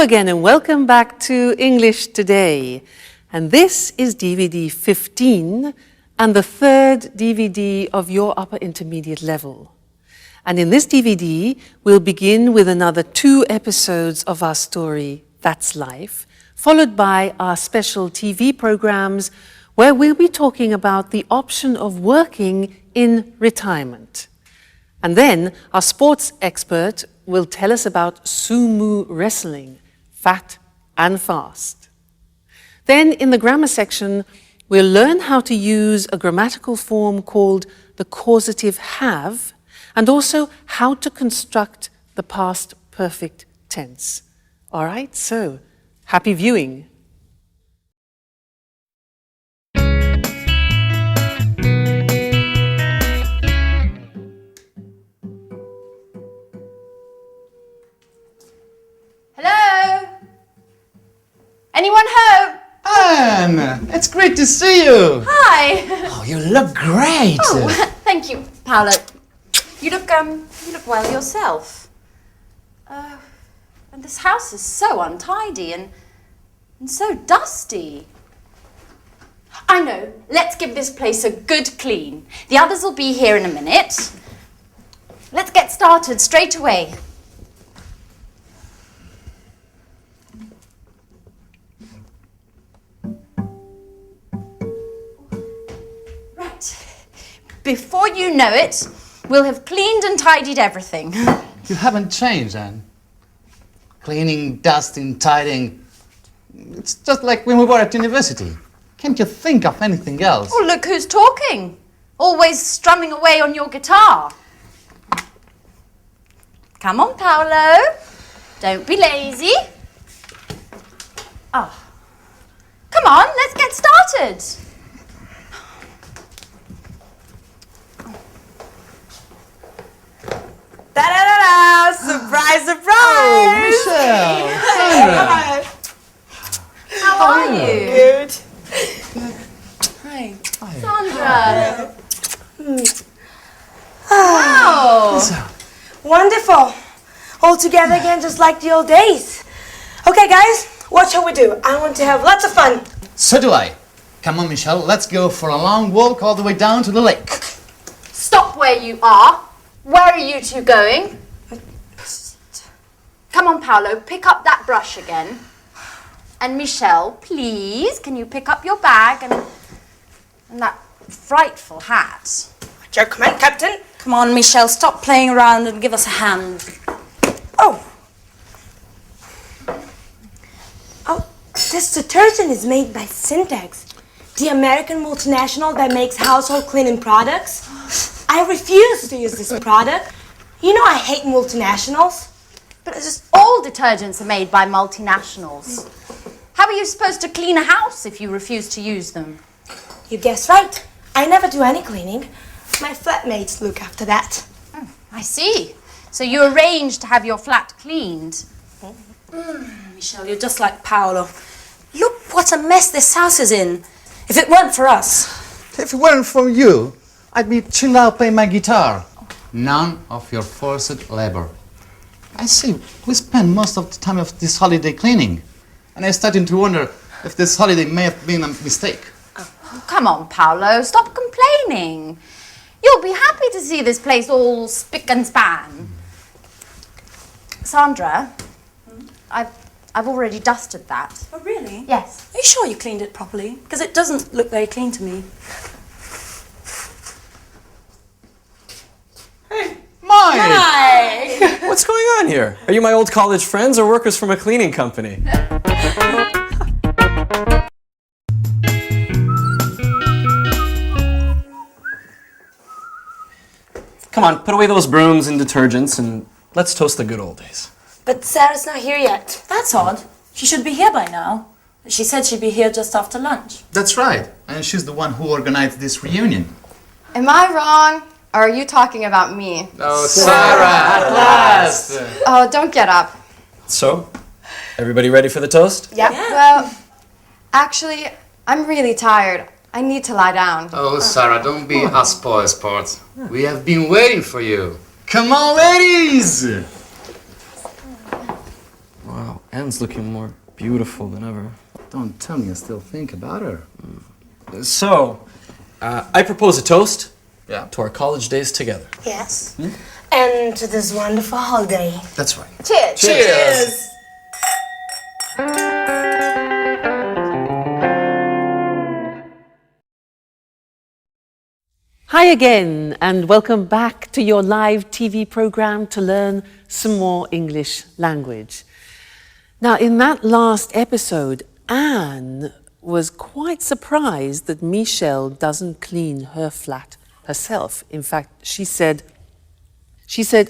again and welcome back to English Today. And this is DVD 15 and the third DVD of your upper intermediate level. And in this DVD, we'll begin with another 2 episodes of our story, That's Life, followed by our special TV programs where we'll be talking about the option of working in retirement. And then our sports expert will tell us about sumo wrestling, fat and fast. Then in the grammar section, we'll learn how to use a grammatical form called the causative have, and also how to construct the past perfect tense. All right, so happy viewing. Hello? Anyone home? Anne, it's great to see you. Hi. Oh, you look great. Oh, thank you, Paolo. You look well yourself. And this house is so untidy and so dusty. I know. Let's give this place a good clean. The others will be here in a minute. Let's get started straight away. Before you know it, we'll have cleaned and tidied everything. You haven't changed, Anne. Cleaning, dusting, tidying. It's just like when we were at university. Can't you think of anything else? Oh, look who's talking. Always strumming away on your guitar. Come on, Paolo. Don't be lazy. Ah. Come on, let's get started. Da-da-da-da! Surprise, surprise! Oh, Michelle! Sandra! How are you? Good. Hi. Sandra. Wow. So, Wonderful. All together again just like the old days. Okay, guys, what shall we do? I want to have lots of fun. so do I. Come on, Michelle, let's go for a long walk all the way down to the lake. Stop where you are. Where are you two going? Come on, Paolo, pick up that brush again. And Michelle, please, can you pick up your bag and that frightful hat? Your command, Captain. Come on, Michelle, stop playing around and give us a hand. Oh. Oh, this detergent is made by Syntax, the American multinational that makes household cleaning products. I refuse to use this product. You know I hate multinationals. But it's just all detergents are made by multinationals. How are you supposed to clean a house if you refuse to use them? You guessed right. I never do any cleaning. My flatmates look after that. Oh, I see. So you arranged to have your flat cleaned. Michelle, you're just like Paolo. Look what a mess this house is in. If it weren't for us. If it weren't for you, I'd be chilled out playing my guitar. None of your forced labor. I see, we spend most of the time of this holiday cleaning. And I'm starting to wonder if this holiday may have been a mistake. Oh, come on, Paolo, stop complaining. You'll be happy to see this place all spick and span. Sandra, I've already dusted that. Oh, really? Yes. Are you sure you cleaned it properly? Because it doesn't look very clean to me. Mike! Hi! What's going on here? Are you my old college friends or workers from a cleaning company? Come on, put away those brooms and detergents and let's toast the good old days. But Sarah's not here yet. That's odd. She should be here by now. She said she'd be here just after lunch. That's right. And she's the one who organized this reunion. Am I wrong? Or are you talking about me? Oh, Sarah, at last! Oh, don't get up. So, everybody ready for the toast? Yeah. Well, actually, I'm really tired. I need to lie down. Oh, Sarah, don't be a spoil sport. We have been waiting for you. Come on, ladies! Wow. Anne's looking more beautiful than ever. Don't tell me you still think about her. So, I propose a toast to our college days together. Yes. And to this wonderful holiday. That's right. Cheers. Cheers. Hi again, and welcome back to your live TV program to learn some more English language. Now, in that last episode, Anne was quite surprised that Michelle doesn't clean her flat herself. In fact, she said,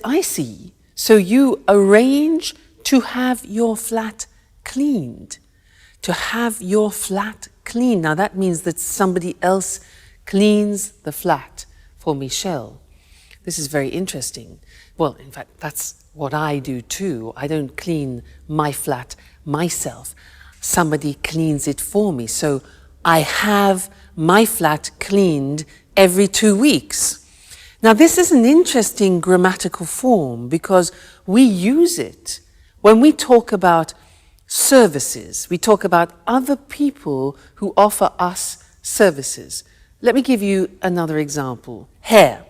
I see, so you arrange to have your flat cleaned. To have your flat cleaned. Now, that means that somebody else cleans the flat for Michelle. This is very interesting. Well, in fact, that's what I do too. I don't clean my flat myself. Somebody cleans it for me. So I have my flat cleaned every 2 weeks. Now, this is an interesting grammatical form because we use it when we talk about services. We talk about other people who offer us services. Let me give you another example. Hair.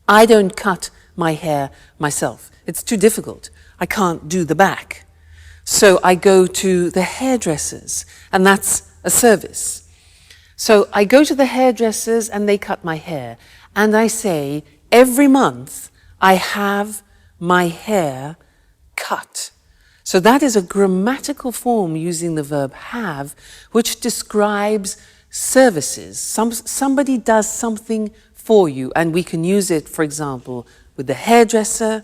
I don't cut my hair myself. It's too difficult. I can't do the back. So I go to the hairdressers, and that's a service. So I go to the hairdressers and they cut my hair. And I say, every month I have my hair cut. So that is a grammatical form using the verb have, which describes services. Somebody does something for you, and we can use it, for example, with the hairdresser,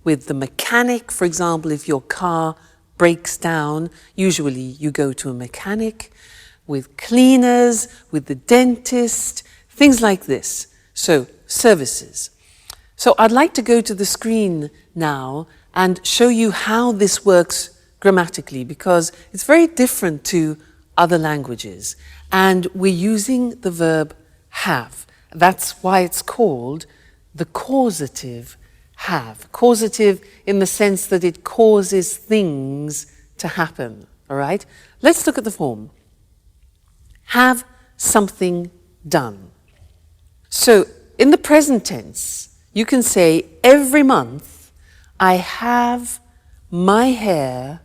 with the mechanic. For example, if your car breaks down, usually you go to a mechanic, with cleaners, with the dentist, things like this. So, services. So I'd like to go to the screen now and show you how this works grammatically, because it's very different to other languages. And we're using the verb have. That's why it's called the causative have. Causative in the sense that it causes things to happen. All right? Let's look at the form. Have something done. So in the present tense, you can say, every month I have my hair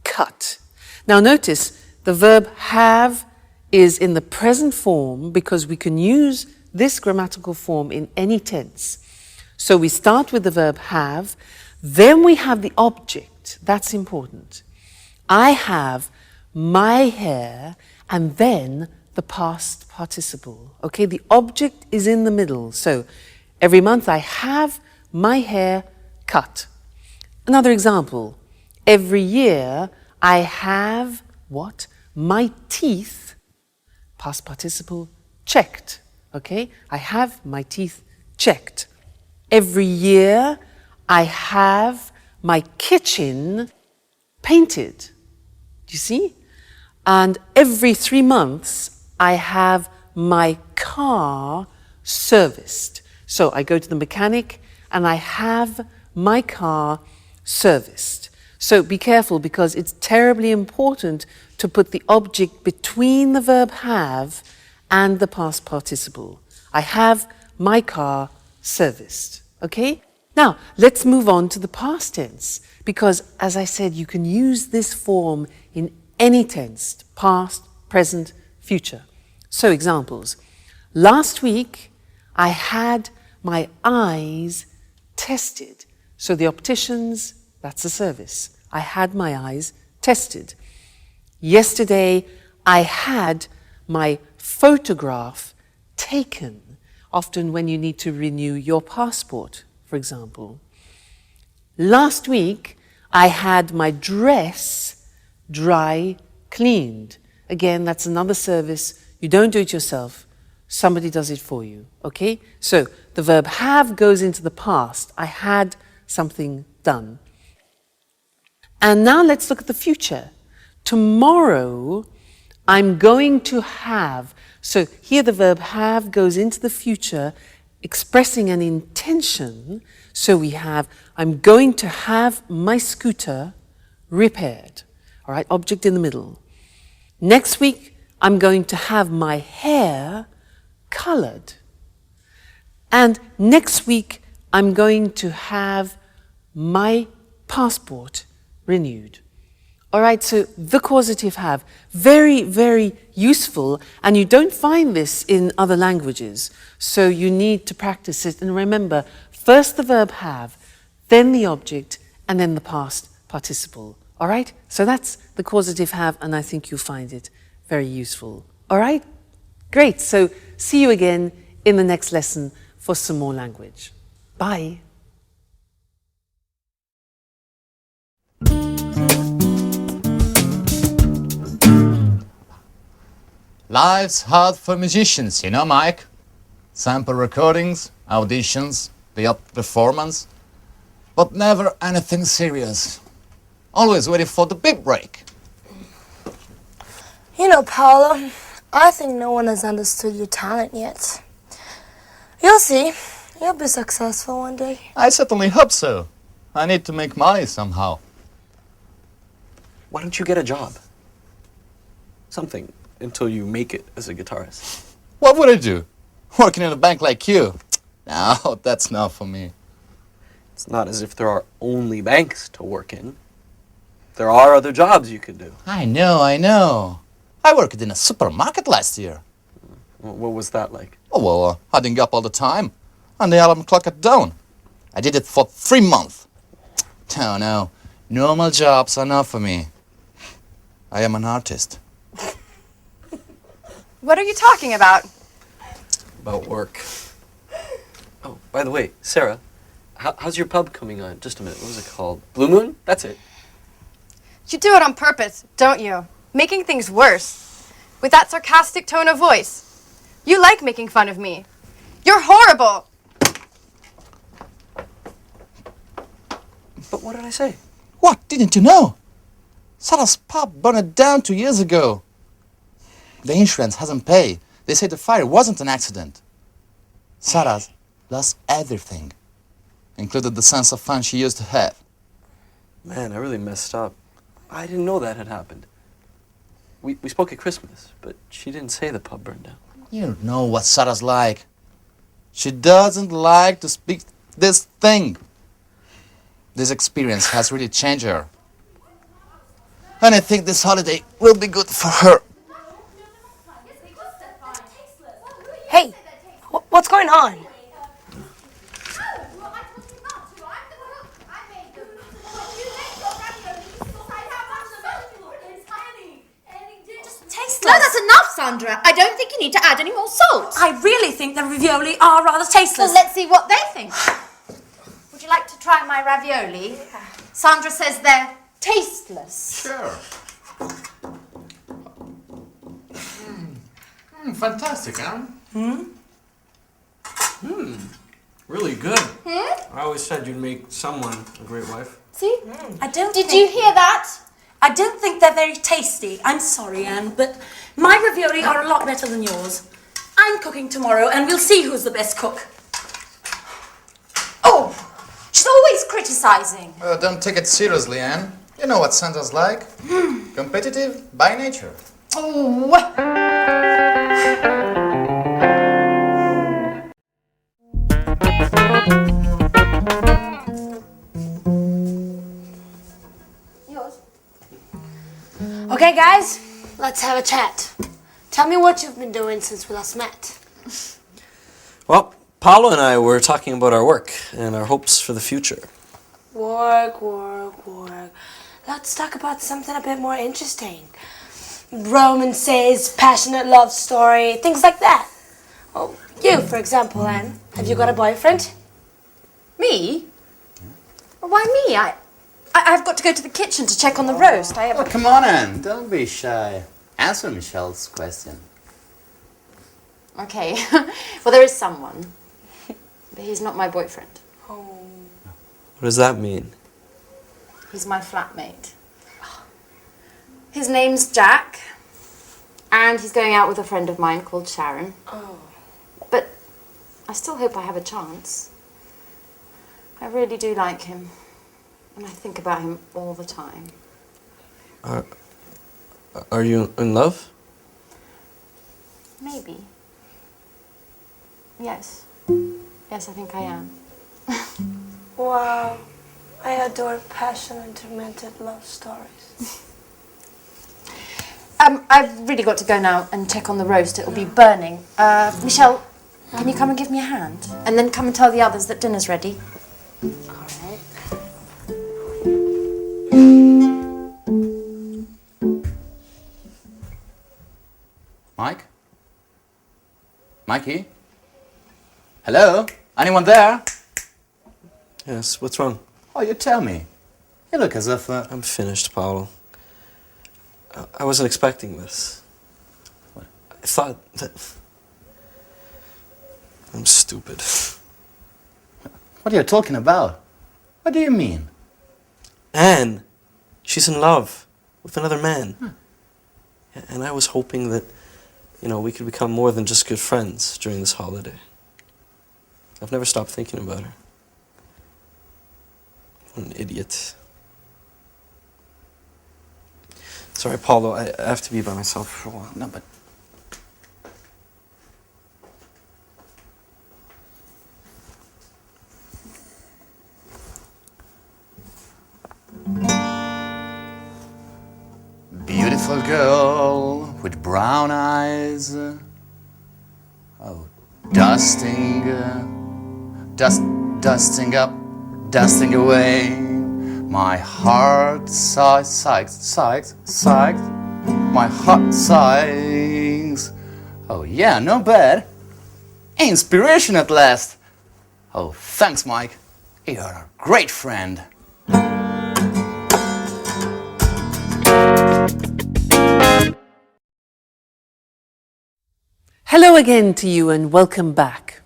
cut. Now notice, the verb have is in the present form because we can use this grammatical form in any tense. So we start with the verb have, then we have the object. That's important. I have my hair, and then the past participle. Okay, the object is in the middle. So every month I have my hair cut. Another example. Every year I have what? My teeth, past participle, checked. Okay, I have my teeth checked. Every year I have my kitchen painted. Do you see? And every 3 months I have my car serviced. So I go to the mechanic and I have my car serviced. So be careful, because it's terribly important to put the object between the verb have and the past participle. I have my car serviced. Okay? Now, let's move on to the past tense, because as I said, you can use this form in any tense, past, present, future. So examples. Last week, I had my eyes tested. So the opticians, that's a service. I had my eyes tested. Yesterday, I had my photograph taken. Often when you need to renew your passport, for example. Last week, I had my dress dry cleaned. Again, that's another service. You don't do it yourself. Somebody does it for you. Okay? So the verb have goes into the past. I had something done. And now let's look at the future. Tomorrow, I'm going to have. So here the verb have goes into the future, expressing an intention. So we have, I'm going to have my scooter repaired. All right, object in the middle. Next week, I'm going to have my hair colored. And next week, I'm going to have my passport renewed. All right, so the causative have, very, very useful, and you don't find this in other languages, so you need to practice it. And remember, first the verb have, then the object, and then the past participle. All right, so that's the causative have, and I think you'll find it very useful. All right, great. So see you again in the next lesson for some more language. Bye. Life's hard for musicians, you know, Mike. Sample recordings, auditions, the performance, but never anything serious. Always waiting for the big break. You know, Paolo, I think no one has understood your talent yet. You'll see. You'll be successful one day. I certainly hope so. I need to make money somehow. Why don't you get a job? Something, until you make it as a guitarist. What would I do? Working in a bank like you? No, that's not for me. It's not as if there are only banks to work in. There are other jobs you could do. I know. I worked in a supermarket last year. What was that like? Oh, well, hiding up all the time. And the alarm clock at dawn. I did it for 3 months. Oh, no. Normal jobs are not for me. I am an artist. What are you talking about? About work. Oh, by the way, Sarah, how's your pub coming on? Just a minute, what was it called? Blue Moon? That's it. You do it on purpose, don't you? Making things worse. With that sarcastic tone of voice. You like making fun of me. You're horrible! But what did I say? What? Didn't you know? Sarah's pub burned down 2 years ago. The insurance hasn't paid. They say the fire wasn't an accident. Sarah's lost everything, including the sense of fun she used to have. Man, I really messed up. I didn't know that had happened. We spoke at Christmas, but she didn't say the pub burned down. You don't know what Sarah's like. She doesn't like to speak this thing. This experience has really changed her. And I think this holiday will be good for her. Hey, what's going on? No, that's enough, Sandra. I don't think you need to add any more salt. I really think the ravioli are rather tasteless. Well, let's see what they think. Would you like to try my ravioli? Sandra says they're tasteless. Sure. Fantastic, huh? Really good. I always said you'd make someone a great wife. See? Did you hear that? I don't think they're very tasty. I'm sorry, Anne, but my ravioli are a lot better than yours. I'm cooking tomorrow, and we'll see who's the best cook. Oh, she's always criticising. Don't take it seriously, Anne. You know what Santa's like. Competitive by nature. Oh. Okay, guys, let's have a chat. Tell me what you've been doing since we last met. Well, Paolo and I were talking about our work and our hopes for the future. Work. Let's talk about something a bit more interesting. Romances, passionate love story, things like that. Well, you, for example, Anne, have you got a boyfriend? Me? Why me? I've got to go to the kitchen to check on the roast. Oh, come on, Anne. Don't be shy. Answer Michelle's question. Okay. Well, there is someone. But he's not my boyfriend. What does that mean? He's my flatmate. His name's Jack. And he's going out with a friend of mine called Sharon. Oh. But I still hope I have a chance. I really do like him. And I think about him all the time. Are you in love? Maybe. Yes. Yes, I think I am. Wow. I adore passion and tormented love stories. I've really got to go now and check on the roast. It'll be burning. Michelle, can you come and give me a hand? And then come and tell the others that dinner's ready. Mike? Mikey? Hello? Anyone there? Yes, what's wrong? Oh, you tell me. You look as if... I'm finished, Paolo. I wasn't expecting this. What? I thought that... I'm stupid. What are you talking about? What do you mean? Anne, she's in love with another man. Yeah, and I was hoping that, you know, we could become more than just good friends during this holiday. I've never stopped thinking about her. What an idiot. Sorry, Paulo, I have to be by myself for a while. No, but... Beautiful girl with brown eyes. Oh, dusting up, dusting away. My heart sighs. My heart sighs. Oh yeah, not bad. Inspiration at last. Oh, thanks, Mike. You're a great friend. Hello again to you and welcome back.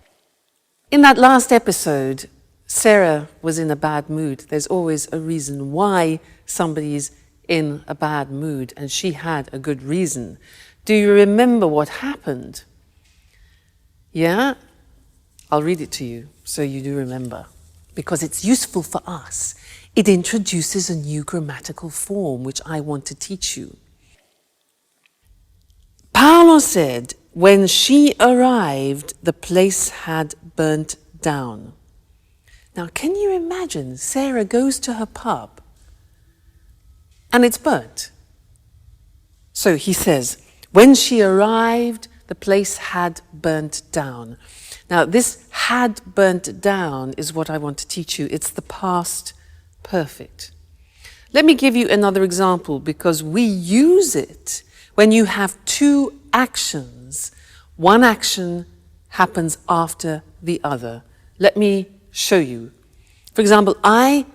In that last episode, Sarah was in a bad mood. There's always a reason why somebody's in a bad mood, and she had a good reason. Do you remember what happened? Yeah? I'll read it to you so you do remember, because it's useful for us. It introduces a new grammatical form which I want to teach you. Paolo said, when she arrived, the place had burnt down. Now, can you imagine Sarah goes to her pub and it's burnt? So he says, when she arrived, the place had burnt down. Now, this had burnt down is what I want to teach you. It's the past perfect. Let me give you another example because we use it when you have two actions. One action happens after the other. Let me show you. For example, I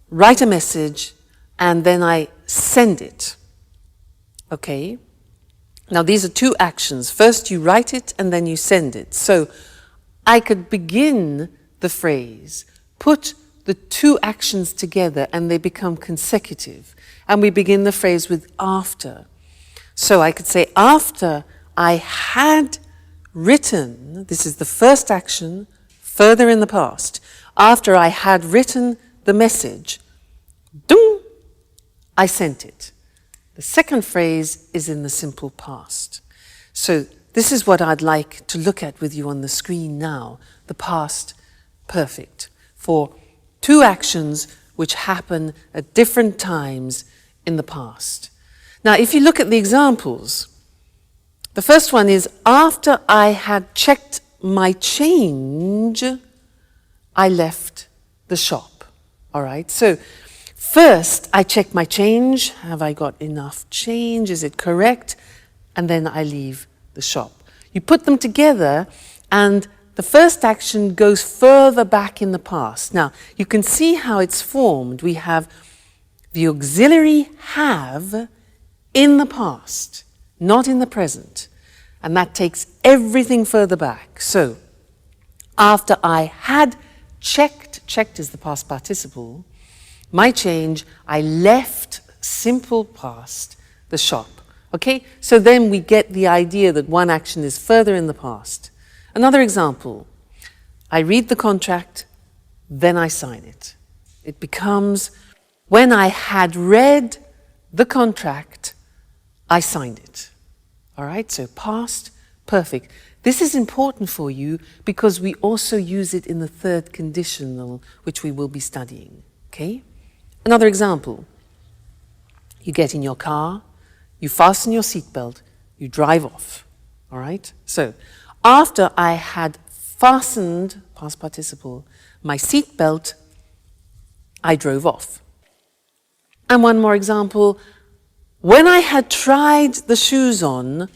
write a message and then I send it. Okay? Now these are two actions. First you write it and then you send it. So I could begin the phrase, put the two actions together and they become consecutive. And we begin the phrase with after. So I could say, after I had written, this is the first action, further in the past. After I had written the message, ding, I sent it. The second phrase is in the simple past. So this is what I'd like to look at with you on the screen now, the past perfect, for two actions which happen at different times in the past. Now, if you look at the examples, the first one is, after I had checked my change, I left the shop. All right, so first I check my change. Have I got enough change? Is it correct? And then I leave the shop. You put them together and the first action goes further back in the past. Now, you can see how it's formed. We have the auxiliary have in the past, not in the present. And that takes everything further back. So, after I had checked is the past participle, my change, I left, simple past, the shop. Okay? So then we get the idea that one action is further in the past. Another example, I read the contract, then I sign it. It becomes, when I had read the contract, I signed it. All right, so past perfect. This is important for you because we also use it in the third conditional, which we will be studying, okay? Another example. You get in your car, you fasten your seatbelt, you drive off, all right? So, after I had fastened, past participle, my seatbelt, I drove off. And one more example. When I had tried the shoes on,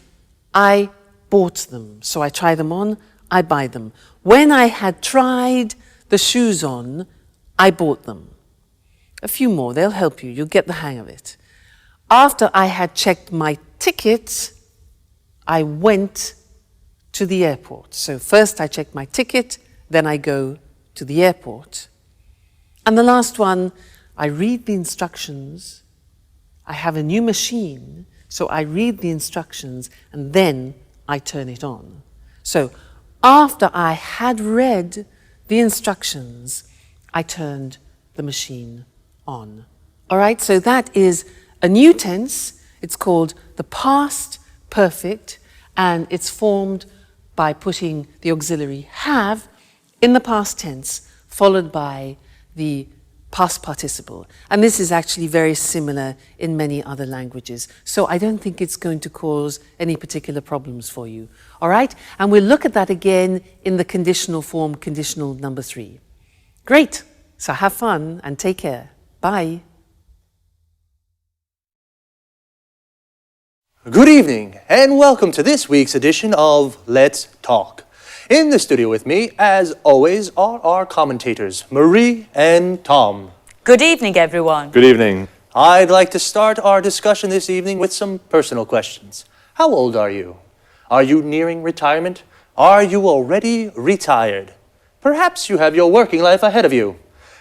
I bought them. So I try them on, I buy them. When I had tried the shoes on, I bought them. A few more, they'll help you. You'll get the hang of it. After I had checked my ticket, I went to the airport. So first I check my ticket, then I go to the airport. And the last one, I read the instructions. I have a new machine, so I read the instructions and then I turn it on. So after I had read the instructions, I turned the machine on. All right, so that is a new tense. It's called the past perfect, and it's formed by putting the auxiliary have in the past tense, followed by the past participle. And this is actually very similar in many other languages. So I don't think it's going to cause any particular problems for you. All right? And we'll look at that again in the conditional form, conditional number 3. Great. So have fun and take care. Bye. Good evening and welcome to this week's edition of Let's Talk. In the studio with me, as always, are our commentators, Marie and Tom. Good evening, everyone. Good evening. I'd like to start our discussion this evening with some personal questions. How old are you? Are you nearing retirement? Are you already retired? Perhaps you have your working life ahead of you.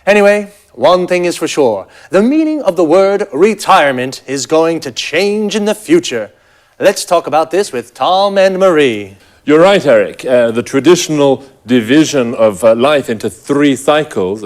Anyway, one thing is for sure. The meaning of the word retirement is going to change in the future. Let's talk about this with Tom and Marie. You're right, Eric. The traditional division of life into 3 cycles,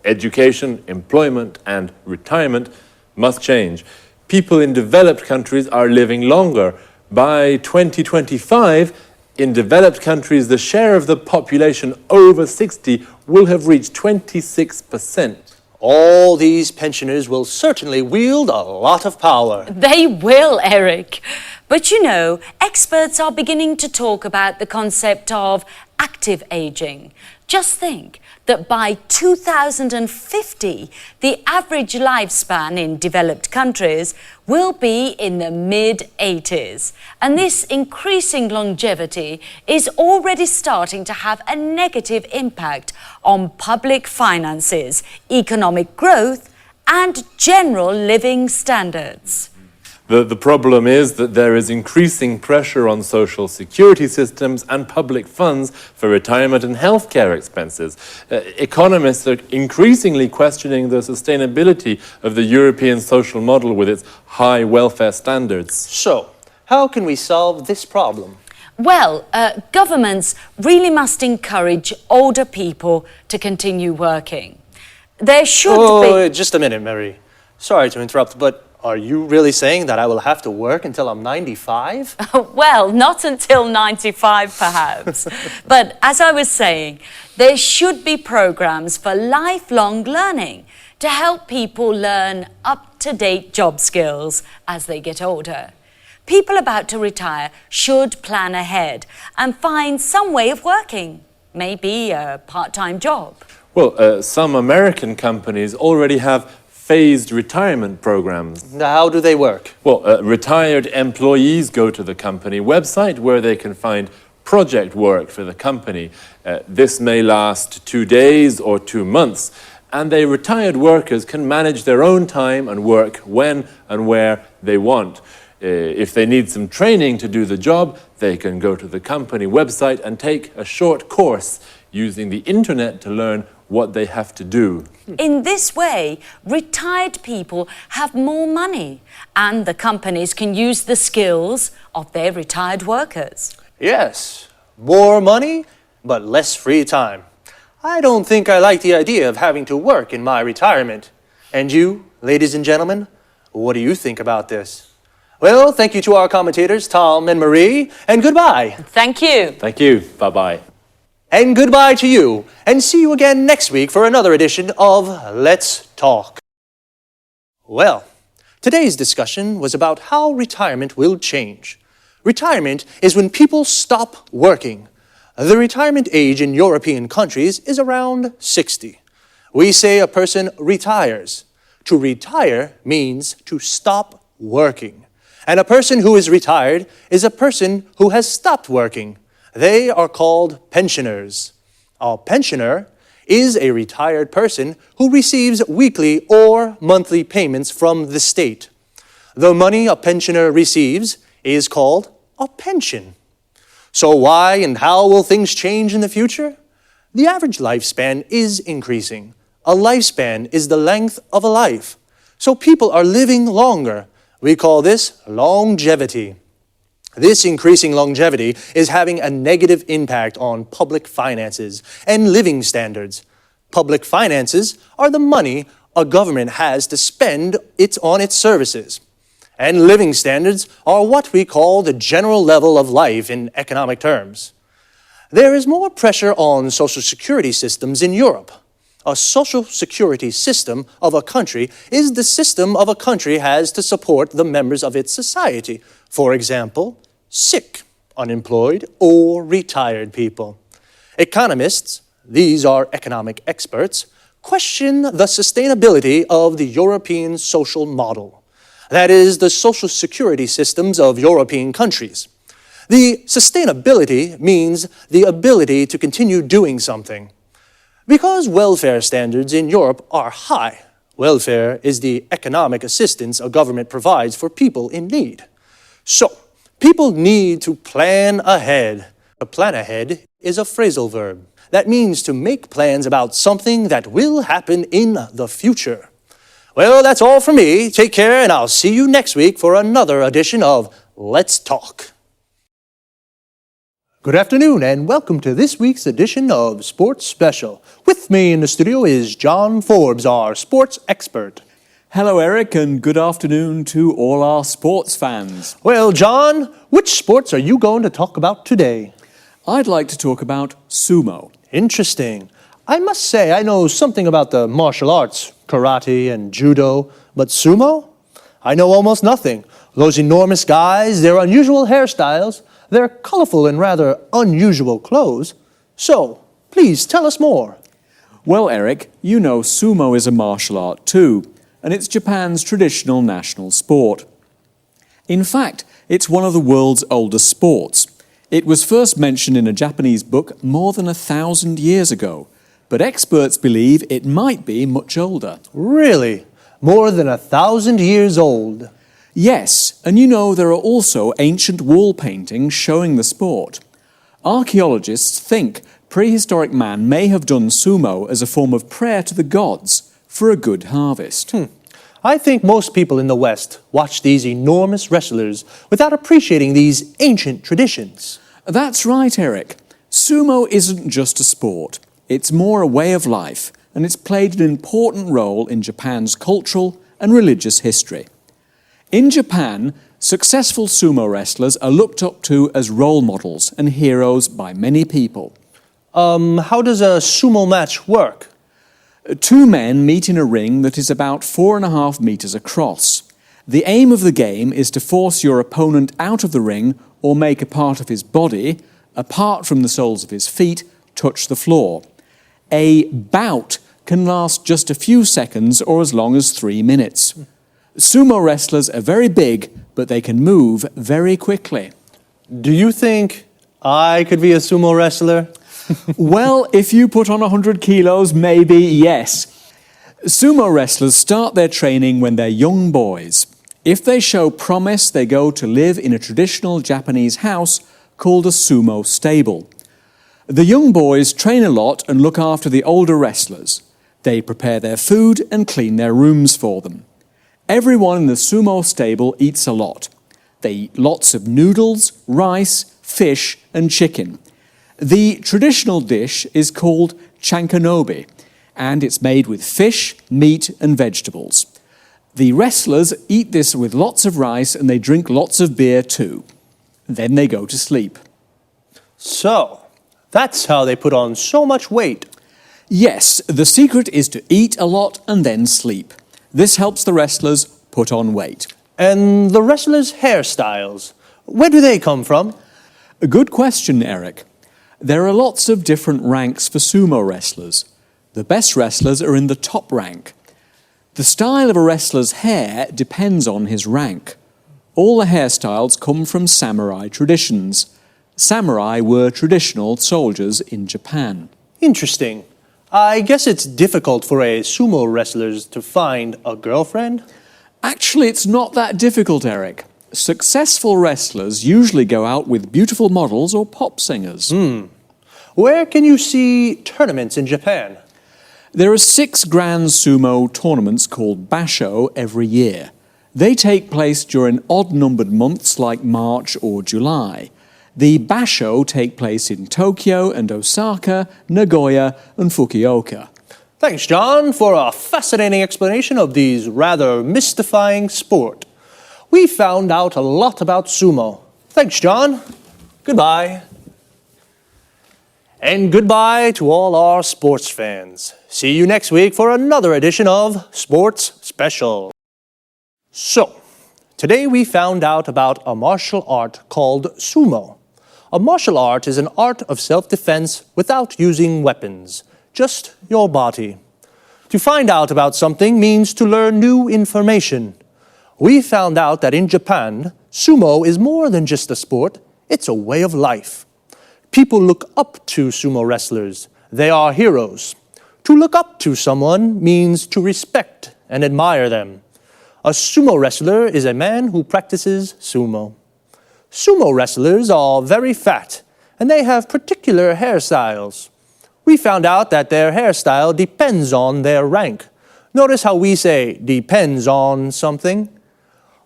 education, employment, and retirement, must change. People in developed countries are living longer. By 2025, in developed countries, the share of the population over 60 will have reached 26%. All these pensioners will certainly wield a lot of power. They will, Eric. But you know, experts are beginning to talk about the concept of active aging. Just think that by 2050, the average lifespan in developed countries will be in the mid-80s. And this increasing longevity is already starting to have a negative impact on public finances, economic growth, and general living standards. The problem is that there is increasing pressure on social security systems and public funds for retirement and healthcare expenses. Economists are increasingly questioning the sustainability of the European social model with its high welfare standards. So, how can we solve this problem? Well, governments really must encourage older people to continue working. There should be... Just a minute, Mary. Sorry to interrupt, but are you really saying that I will have to work until I'm 95? Well, not until 95, perhaps. But as I was saying, there should be programs for lifelong learning to help people learn up-to-date job skills as they get older. People about to retire should plan ahead and find some way of working, maybe a part-time job. Well, some American companies already have phased retirement programs. How do they work? Well, retired employees go to the company website where they can find project work for the company. This may last 2 days or 2 months, and the retired workers can manage their own time and work when and where they want. If they need some training to do the job, they can go to the company website and take a short course using the internet to learn what they have to do. In this way, retired people have more money and the companies can use the skills of their retired workers. Yes, more money, but less free time. I don't think I like the idea of having to work in my retirement. And you, ladies and gentlemen, What do you think about this? Well, thank you to our commentators, Tom and Marie, and goodbye. Thank you. Thank you. Bye-bye. And goodbye to you, and see you again next week for another edition of Let's Talk. Well, today's discussion was about how retirement will change. Retirement is when people stop working. The retirement age in European countries is around 60. We say a person retires. To retire means to stop working. And a person who is retired is a person who has stopped working. They are called pensioners. A pensioner is a retired person who receives weekly or monthly payments from the state. The money a pensioner receives is called a pension. So why and how will things change in the future? The average lifespan is increasing. A lifespan is the length of a life. So people are living longer. We call this longevity. This increasing longevity is having a negative impact on public finances and living standards. Public finances are the money a government has to spend on its services. And living standards are what we call the general level of life in economic terms. There is more pressure on social security systems in Europe. A social security system of a country is the system of a country has to support the members of its society. For example, sick, unemployed, or retired people. Economists, these are economic experts, question the sustainability of the European social model. That is, the social security systems of European countries. The sustainability means the ability to continue doing something. Because welfare standards in Europe are high, welfare is the economic assistance a government provides for people in need. So, people need to plan ahead. To plan ahead is a phrasal verb. That means to make plans about something that will happen in the future. Well, that's all from me. Take care, and I'll see you next week for another edition of Let's Talk. Good afternoon, and welcome to this week's edition of Sports Special. With me in the studio is John Forbes, our sports expert. Hello, Eric, and good afternoon to all our sports fans. Well, John, which sports are you going to talk about today? I'd like to talk about sumo. Interesting. I must say I know something about the martial arts, karate and judo, but sumo? I know almost nothing. Those enormous guys, their unusual hairstyles, their colorful and rather unusual clothes. So, please tell us more. Well, Eric, you know sumo is a martial art too, and it's Japan's traditional national sport. In fact, it's one of the world's oldest sports. It was first mentioned in a Japanese book more than 1,000 years ago, but experts believe it might be much older. Really? More than 1,000 years old? Yes, and you know there are also ancient wall paintings showing the sport. Archaeologists think prehistoric man may have done sumo as a form of prayer to the gods for a good harvest. I think most people in the West watch these enormous wrestlers without appreciating these ancient traditions. That's right, Eric. Sumo isn't just a sport. It's more a way of life, and it's played an important role in Japan's cultural and religious history. In Japan, successful sumo wrestlers are looked up to as role models and heroes by many people. How does a sumo match work? Two men meet in a ring that is about 4.5 meters across. The aim of the game is to force your opponent out of the ring or make a part of his body, apart from the soles of his feet, touch the floor. A bout can last just a few seconds or as long as 3 minutes. Sumo wrestlers are very big, but they can move very quickly. Do you think I could be a sumo wrestler? Well, if you put on 100 kilos, maybe yes. Sumo wrestlers start their training when they're young boys. If they show promise, they go to live in a traditional Japanese house called a sumo stable. The young boys train a lot and look after the older wrestlers. They prepare their food and clean their rooms for them. Everyone in the sumo stable eats a lot. They eat lots of noodles, rice, fish, and chicken. The traditional dish is called chankanobe, and it's made with fish, meat, and vegetables. The wrestlers eat this with lots of rice and they drink lots of beer too. Then they go to sleep. So, that's how they put on so much weight. Yes, the secret is to eat a lot and then sleep. This helps the wrestlers put on weight. And the wrestlers' hairstyles, where do they come from? A good question, Eric. There are lots of different ranks for sumo wrestlers. The best wrestlers are in the top rank. The style of a wrestler's hair depends on his rank. All the hairstyles come from samurai traditions. Samurai were traditional soldiers in Japan. Interesting. I guess it's difficult for a sumo wrestler to find a girlfriend? Actually, it's not that difficult, Eric. Successful wrestlers usually go out with beautiful models or pop singers. Where can you see tournaments in Japan? There are 6 grand sumo tournaments called basho every year. They take place during odd-numbered months like March or July. The basho take place in Tokyo and Osaka, Nagoya and Fukuoka. Thanks, John, for a fascinating explanation of these rather mystifying sport. We found out a lot about sumo. Thanks, John. Goodbye. And goodbye to all our sports fans. See you next week for another edition of Sports Special. So, today we found out about a martial art called sumo. A martial art is an art of self-defense without using weapons, just your body. To find out about something means to learn new information. We found out that in Japan, sumo is more than just a sport, it's a way of life. People look up to sumo wrestlers. They are heroes. To look up to someone means to respect and admire them. A sumo wrestler is a man who practices sumo. Sumo wrestlers are very fat, and they have particular hairstyles. We found out that their hairstyle depends on their rank. Notice how we say depends on something.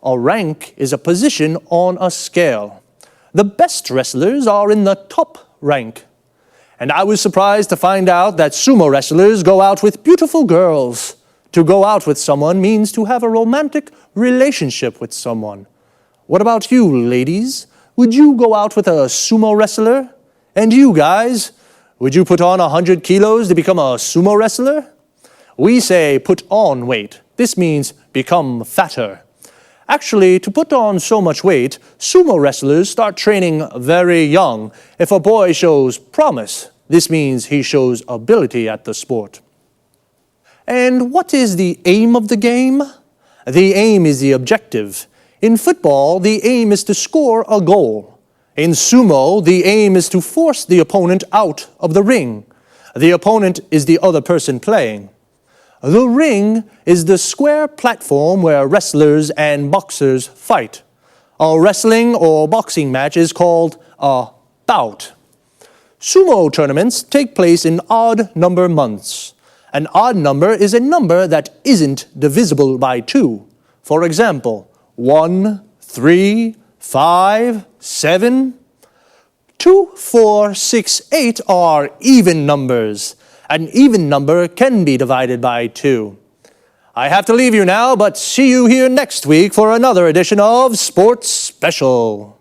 A rank is a position on a scale. The best wrestlers are in the top rank. And I was surprised to find out that sumo wrestlers go out with beautiful girls. To go out with someone means to have a romantic relationship with someone. What about you, ladies? Would you go out with a sumo wrestler? And you guys, would you put on 100 kilos to become a sumo wrestler? We say put on weight. This means become fatter. Actually, to put on so much weight, sumo wrestlers start training very young. If a boy shows promise, this means he shows ability at the sport. And what is the aim of the game? The aim is the objective. In football, the aim is to score a goal. In sumo, the aim is to force the opponent out of the ring. The opponent is the other person playing. The ring is the square platform where wrestlers and boxers fight. A wrestling or boxing match is called a bout. Sumo tournaments take place in odd number months. An odd number is a number that isn't divisible by 2. For example, 1, 3, 5, 7. 2, 4, 6, 8 are even numbers. An even number can be divided by 2. I have to leave you now, but see you here next week for another edition of Sports Special.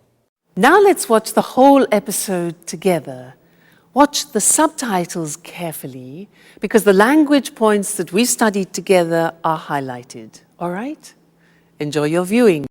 Now let's watch the whole episode together. Watch the subtitles carefully because the language points that we studied together are highlighted. All right? Enjoy your viewing.